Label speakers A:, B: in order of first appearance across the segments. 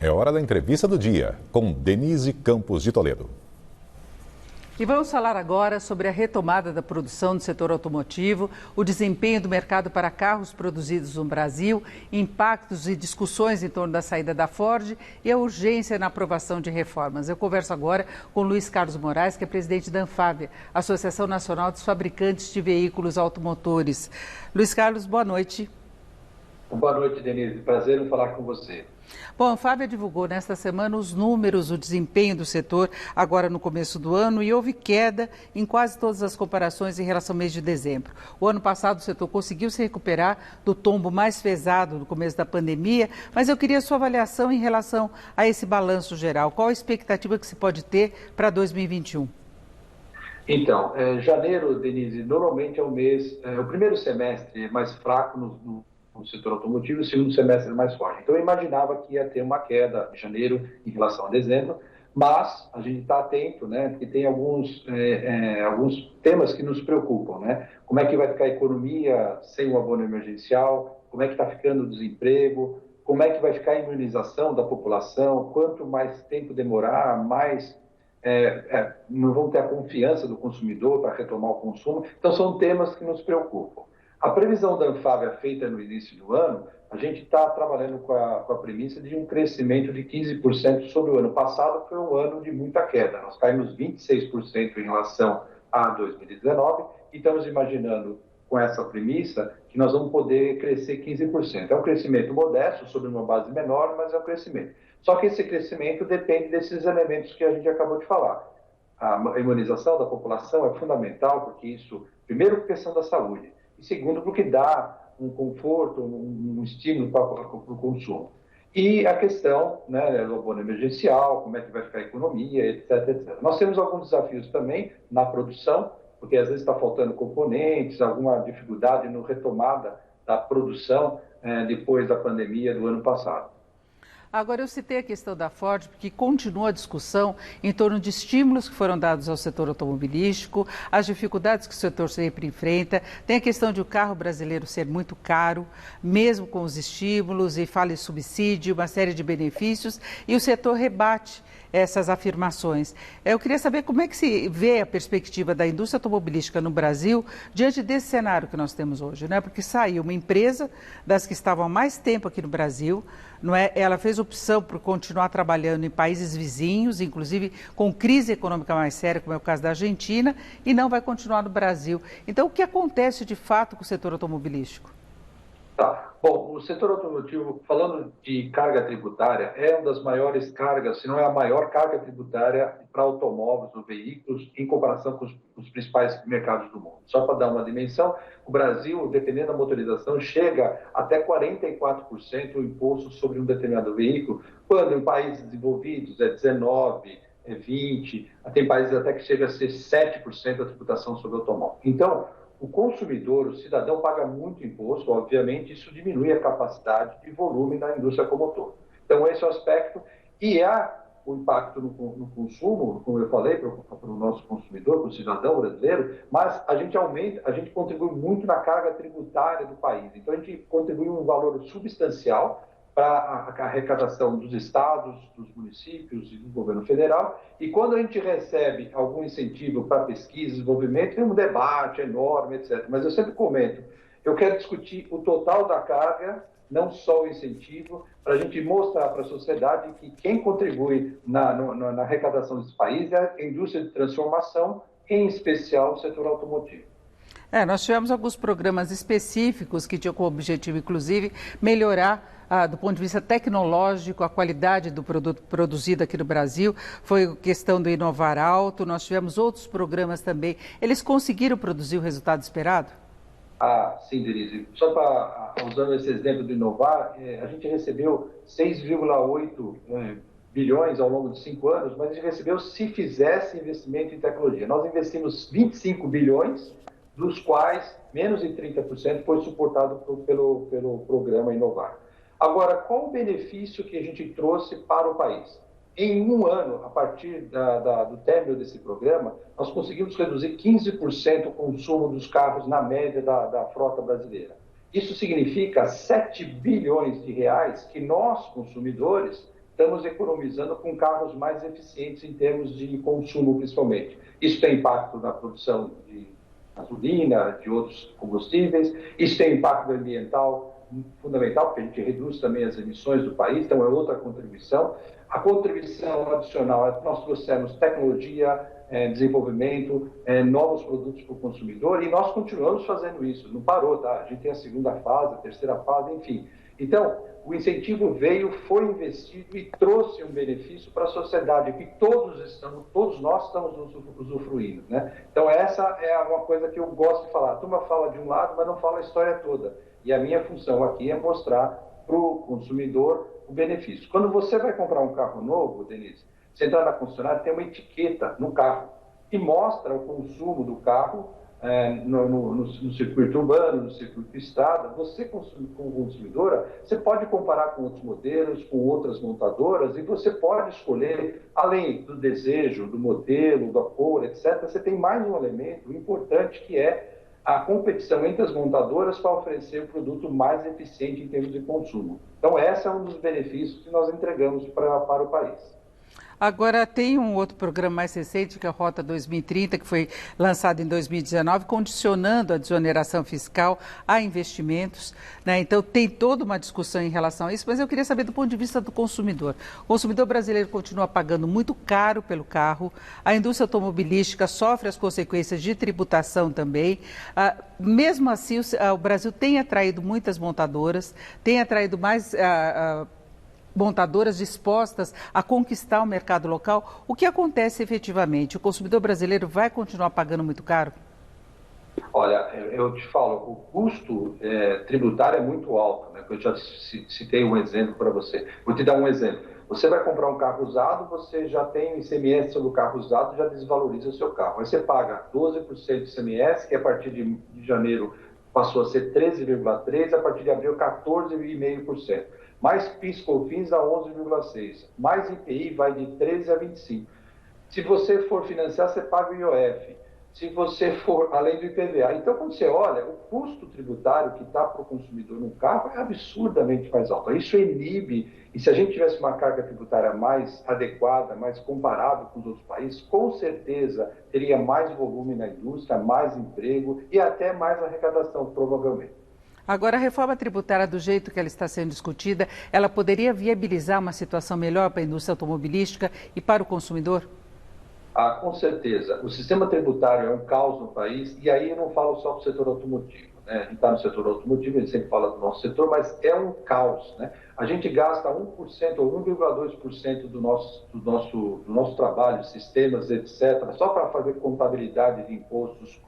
A: É hora da entrevista do dia com Denise Campos de Toledo.
B: E vamos falar agora sobre a retomada da produção do setor automotivo, o desempenho do mercado para carros produzidos no Brasil, impactos e discussões em torno da saída da Ford e a urgência na aprovação de reformas. Eu converso agora com Luiz Carlos Moraes, que é presidente da Anfávia, Associação Nacional dos Fabricantes de Veículos Automotores. Luiz Carlos, boa noite.
C: Boa noite, Denise. Prazer em falar com você.
B: Bom, a Anfávia divulgou nesta semana os números, o desempenho do setor agora no começo do ano e houve queda em quase todas as comparações em relação ao mês de dezembro. O ano passado o setor conseguiu se recuperar do tombo mais pesado no começo da pandemia, mas eu queria a sua avaliação em relação a esse balanço geral. Qual a expectativa que se pode ter para 2021?
C: Então, janeiro, Denise, normalmente é o mês, o primeiro semestre é mais fraco no setor automotivo, o segundo semestre é mais forte. Então, eu imaginava que ia ter uma queda em janeiro em relação a dezembro, mas a gente está atento, né, porque tem alguns temas que nos preocupam, né? Como é que vai ficar a economia sem o abono emergencial, como é que está ficando o desemprego, como é que vai ficar a imunização da população, quanto mais tempo demorar, mais não vão ter a confiança do consumidor para retomar o consumo. Então, são temas que nos preocupam. A previsão da Anfávia feita no início do ano, a gente está trabalhando com a premissa de um crescimento de 15% sobre o ano passado, que foi um ano de muita queda. Nós caímos 26% em relação a 2019 e estamos imaginando, com essa premissa, que nós vamos poder crescer 15%. É um crescimento modesto, sobre uma base menor, mas é um crescimento. Só que esse crescimento depende desses elementos que a gente acabou de falar. A imunização da população é fundamental, porque isso, primeiro, questão da saúde, e segundo, porque dá um conforto, um estímulo para o consumo. E a questão, né, do abono emergencial, como é que vai ficar a economia, etc, etc. Nós temos alguns desafios também na produção, porque às vezes está faltando componentes, alguma dificuldade no retomada da produção depois da pandemia do ano passado.
B: Agora, eu citei a questão da Ford, porque continua a discussão em torno de estímulos que foram dados ao setor automobilístico, as dificuldades que o setor sempre enfrenta, tem a questão de o carro brasileiro ser muito caro, mesmo com os estímulos, e fala em subsídio, uma série de benefícios, e o setor rebate essas afirmações. Eu queria saber como é que se vê a perspectiva da indústria automobilística no Brasil diante desse cenário que nós temos hoje, né? Porque saiu uma empresa das que estavam há mais tempo aqui no Brasil, não é? Ela fez opção por continuar trabalhando em países vizinhos, inclusive com crise econômica mais séria, como é o caso da Argentina, e não vai continuar no Brasil. Então, o que acontece de fato com o setor automobilístico?
C: Tá. Bom, o setor automotivo, falando de carga tributária, é uma das maiores cargas, se não é a maior carga tributária para automóveis ou veículos em comparação com os principais mercados do mundo. Só para dar uma dimensão, o Brasil, dependendo da motorização, chega até 44% o imposto sobre um determinado veículo, quando em países desenvolvidos é 19%, é 20%, tem países até que chega a ser 7% a tributação sobre o automóvel. Então, o consumidor, o cidadão, paga muito imposto, obviamente, isso diminui a capacidade e volume da indústria automotora. Então, esse é o aspecto, e há o impacto no consumo, como eu falei, para o nosso consumidor, para o cidadão brasileiro, mas a gente contribui muito na carga tributária do país. Então, a gente contribui um valor substancial para a arrecadação dos estados, dos municípios e do governo federal. E quando a gente recebe algum incentivo para pesquisa, desenvolvimento, tem um debate enorme, etc. Mas eu sempre comento, eu quero discutir o total da carga, não só o incentivo, para a gente mostrar para a sociedade que quem contribui na arrecadação desse país é a indústria de transformação, em especial o setor automotivo.
B: Nós tivemos alguns programas específicos que tinham como objetivo, inclusive, melhorar, do ponto de vista tecnológico, a qualidade do produto produzido aqui no Brasil. Foi a questão do Inovar Alto, nós tivemos outros programas também. Eles conseguiram produzir o resultado esperado?
C: Sim, Denise. Só usando esse exemplo do Inovar, a gente recebeu 6,8 bilhões ao longo de 5 anos, mas a gente recebeu se fizesse investimento em tecnologia. Nós investimos 25 bilhões, dos quais menos de 30% foi suportado pelo programa Inovar. Agora, qual o benefício que a gente trouxe para o país? Em um ano, a partir do término desse programa, nós conseguimos reduzir 15% o consumo dos carros na média da frota brasileira. Isso significa 7 bilhões de reais que nós, consumidores, estamos economizando com carros mais eficientes em termos de consumo, principalmente. Isso tem impacto na produção de gasolina, de outros combustíveis, isso tem impacto ambiental fundamental, porque a gente reduz também as emissões do país, então é outra contribuição. A contribuição adicional é que nós trouxemos tecnologia, desenvolvimento, novos produtos para o consumidor, e nós continuamos fazendo isso, não parou, tá? A gente tem a segunda fase, a terceira fase, enfim. Então, o incentivo veio, foi investido e trouxe um benefício para a sociedade, que todos nós estamos usufruindo, né? Então, essa é uma coisa que eu gosto de falar. A turma fala de um lado, mas não fala a história toda. E a minha função aqui é mostrar para o consumidor o benefício. Quando você vai comprar um carro novo, Denise, você entra na concessionária, tem uma etiqueta no carro que mostra o consumo do carro no circuito urbano, no circuito estrada. Você, como consumidora, você pode comparar com outros modelos, com outras montadoras, e você pode escolher, além do desejo, do modelo, da cor, etc., você tem mais um elemento importante, que é a competição entre as montadoras para oferecer o produto mais eficiente em termos de consumo. Então, esse é um dos benefícios que nós entregamos para o país.
B: Agora, tem um outro programa mais recente, que é a Rota 2030, que foi lançado em 2019, condicionando a desoneração fiscal a investimentos, né? Então, tem toda uma discussão em relação a isso, mas eu queria saber do ponto de vista do consumidor. O consumidor brasileiro continua pagando muito caro pelo carro, a indústria automobilística sofre as consequências de tributação também. Mesmo assim, o Brasil tem atraído muitas montadoras, tem atraído mais montadoras dispostas a conquistar o mercado local. O que acontece efetivamente? O consumidor brasileiro vai continuar pagando muito caro?
C: Olha, eu te falo, o custo tributário é muito alto, né? Eu já citei um exemplo para você. Vou te dar um exemplo. Você vai comprar um carro usado, você já tem o ICMS sobre o carro usado, já desvaloriza o seu carro. Aí você paga 12% de ICMS, que a partir de janeiro passou a ser 13,3%, a partir de abril 14,5%. Mais PIS/COFINS dá 11,6%. Mais IPI vai de 13% a 25%. Se você for financiar, você paga o IOF. Se você for, além do IPVA. Então, quando você olha, o custo tributário que está para o consumidor no carro é absurdamente mais alto. Isso inibe, e se a gente tivesse uma carga tributária mais adequada, mais comparável com os outros países, com certeza teria mais volume na indústria, mais emprego e até mais arrecadação, provavelmente.
B: Agora, a reforma tributária, do jeito que ela está sendo discutida, ela poderia viabilizar uma situação melhor para a indústria automobilística e para o consumidor?
C: Com certeza. O sistema tributário é um caos no país, e aí eu não falo só do setor automotivo, né? A gente está no setor automotivo, a gente sempre fala do nosso setor, mas é um caos, né? A gente gasta 1% ou 1,2% do nosso trabalho, sistemas, etc., só para fazer contabilidade de impostos,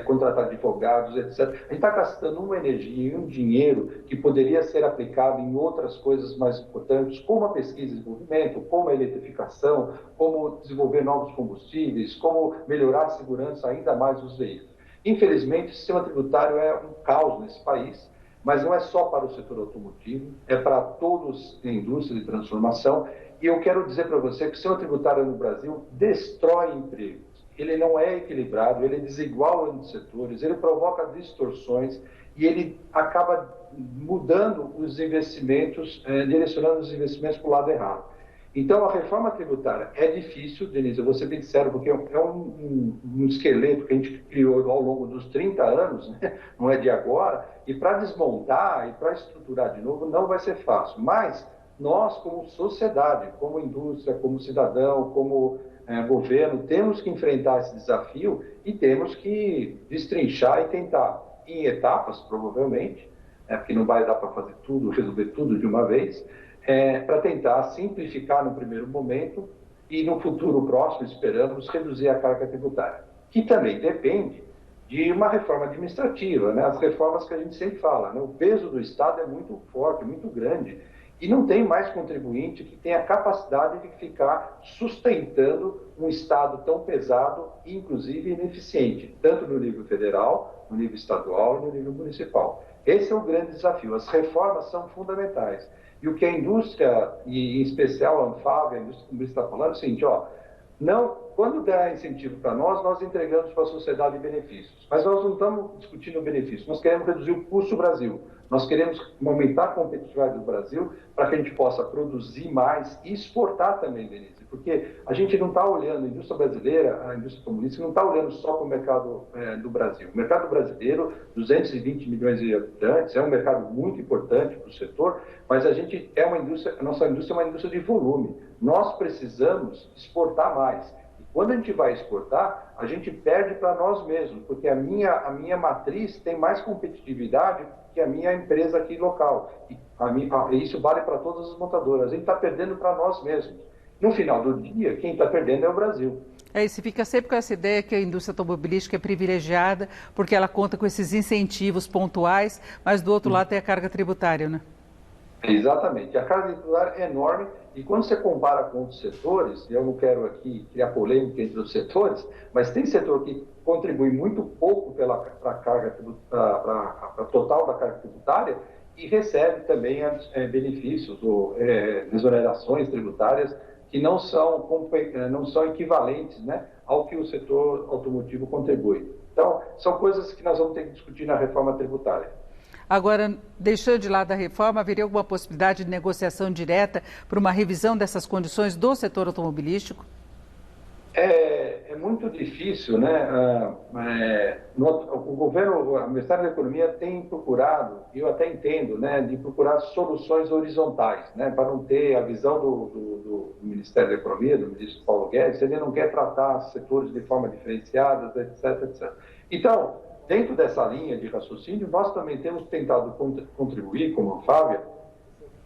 C: contratar advogados, etc. A gente está gastando uma energia e um dinheiro que poderia ser aplicado em outras coisas mais importantes, como a pesquisa e desenvolvimento, como a eletrificação, como desenvolver novos combustíveis, como melhorar a segurança ainda mais dos veículos. Infelizmente, o sistema tributário é um caos nesse país, mas não é só para o setor automotivo, é para todos a indústria de transformação. E eu quero dizer para você que o sistema tributário no Brasil destrói empregos. Ele não é equilibrado, ele é desigual entre setores, ele provoca distorções e ele acaba mudando os investimentos, direcionando os investimentos para o lado errado. Então, a reforma tributária é difícil, Denise, eu vou ser bem sincero, porque é um esqueleto que a gente criou ao longo dos 30 anos, né? Não é de agora, e para desmontar e para estruturar de novo não vai ser fácil. Mas nós, como sociedade, como indústria, como cidadão, como governo, temos que enfrentar esse desafio e temos que destrinchar e tentar, em etapas, provavelmente, porque não vai dar para fazer tudo, resolver tudo de uma vez, para tentar simplificar no primeiro momento e no futuro próximo, esperamos, reduzir a carga tributária, que também depende de uma reforma administrativa, né? As reformas que a gente sempre fala, né? O peso do Estado é muito forte, muito grande, e não tem mais contribuinte que tenha a capacidade de ficar sustentando um Estado tão pesado e, inclusive, ineficiente, tanto no nível federal, no nível estadual e no nível municipal. Esse é o grande desafio. As reformas são fundamentais. E o que a indústria, e em especial a Anfávia, a indústria comunista está falando é o seguinte, quando der incentivo para nós entregamos para a sociedade benefícios. Mas nós não estamos discutindo o benefício, nós queremos reduzir o custo do Brasil. Nós queremos aumentar a competitividade do Brasil para que a gente possa produzir mais e exportar também, Denise, porque a gente não está olhando, a indústria brasileira, a indústria automobilística, não está olhando só para o mercado do Brasil. O mercado brasileiro, 220 milhões de habitantes, é um mercado muito importante para o setor, mas a gente é uma indústria, a nossa indústria é uma indústria de volume. Nós precisamos exportar mais. E quando a gente vai exportar, a gente perde para nós mesmos, porque a minha matriz tem mais competitividade que a minha empresa aqui local. E isso vale para todas as montadoras. A gente está perdendo para nós mesmos. No final do dia, quem está perdendo é o Brasil.
B: E se fica sempre com essa ideia que a indústria automobilística é privilegiada porque ela conta com esses incentivos pontuais, mas do outro lado tem a carga tributária, né?
C: Exatamente. A carga tributária é enorme e quando você compara com outros setores, eu não quero aqui criar polêmica entre os setores, mas tem setor que contribui muito pouco para a total da carga tributária e recebe também benefícios ou desonerações tributárias que não são equivalentes, né, ao que o setor automotivo contribui. Então, são coisas que nós vamos ter que discutir na reforma tributária.
B: Agora, deixando de lado a reforma, haveria alguma possibilidade de negociação direta para uma revisão dessas condições do setor automobilístico?
C: É muito difícil, né? O governo, o Ministério da Economia tem procurado, e eu até entendo, né, de procurar soluções horizontais, né, para não ter a visão do Ministério da Economia, do ministro Paulo Guedes, ele não quer tratar setores de forma diferenciada, etc, etc. Então, dentro dessa linha de raciocínio, nós também temos tentado contribuir, como a Fábia,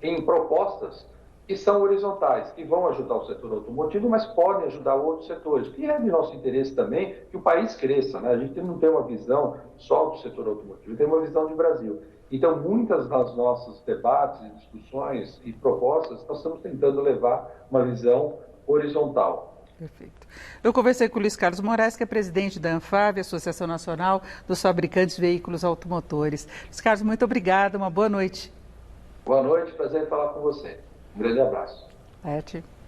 C: em propostas que são horizontais, que vão ajudar o setor automotivo, mas podem ajudar outros setores, que é de nosso interesse também que o país cresça, né? A gente não tem uma visão só do setor automotivo, tem uma visão de Brasil. Então, muitas das nossos debates, discussões e propostas, nós estamos tentando levar uma visão horizontal.
B: Perfeito. Eu conversei com o Luiz Carlos Moraes, que é presidente da ANFAVEA, Associação Nacional dos Fabricantes de Veículos Automotores. Luiz Carlos, muito obrigada, uma boa noite.
C: Boa noite, prazer em falar com você. Um grande abraço.
B: Bete.